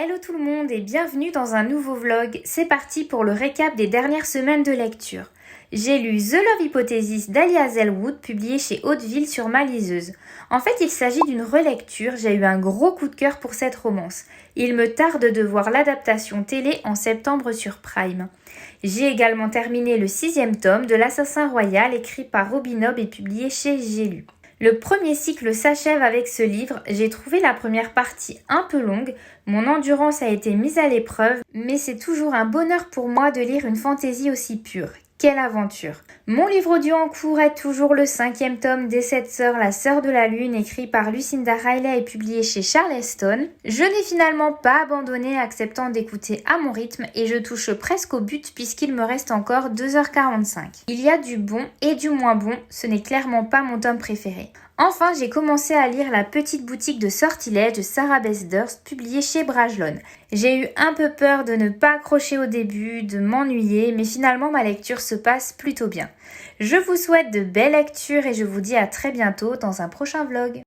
Hello tout le monde et bienvenue dans un nouveau vlog. C'est parti pour le récap des dernières semaines de lecture. J'ai lu The Love Hypothesis d'Ali Hazelwood, publié chez Hauteville sur ma liseuse. En fait, il s'agit d'une relecture, j'ai eu un gros coup de cœur pour cette romance. Il me tarde de voir l'adaptation télé en septembre sur Prime. J'ai également terminé le 6e tome de l'Assassin Royal, écrit par Robin Hobb et publié chez J'ai lu. Le premier cycle s'achève avec ce livre, j'ai trouvé la première partie un peu longue, mon endurance a été mise à l'épreuve, mais c'est toujours un bonheur pour moi de lire une fantaisie aussi pure. Quelle aventure! Mon livre audio en cours est toujours le 5e tome des 7 sœurs, la sœur de la lune, écrit par Lucinda Riley et publié chez Charleston. Je n'ai finalement pas abandonné, acceptant d'écouter à mon rythme et je touche presque au but puisqu'il me reste encore 2h45. Il y a du bon et du moins bon, ce n'est clairement pas mon tome préféré. Enfin, j'ai commencé à lire La petite boutique de sortilèges de Sarah Bessdurst, publiée chez Brajlon. J'ai eu un peu peur de ne pas accrocher au début, de m'ennuyer, mais finalement ma lecture se passe plutôt bien. Je vous souhaite de belles lectures et je vous dis à très bientôt dans un prochain vlog.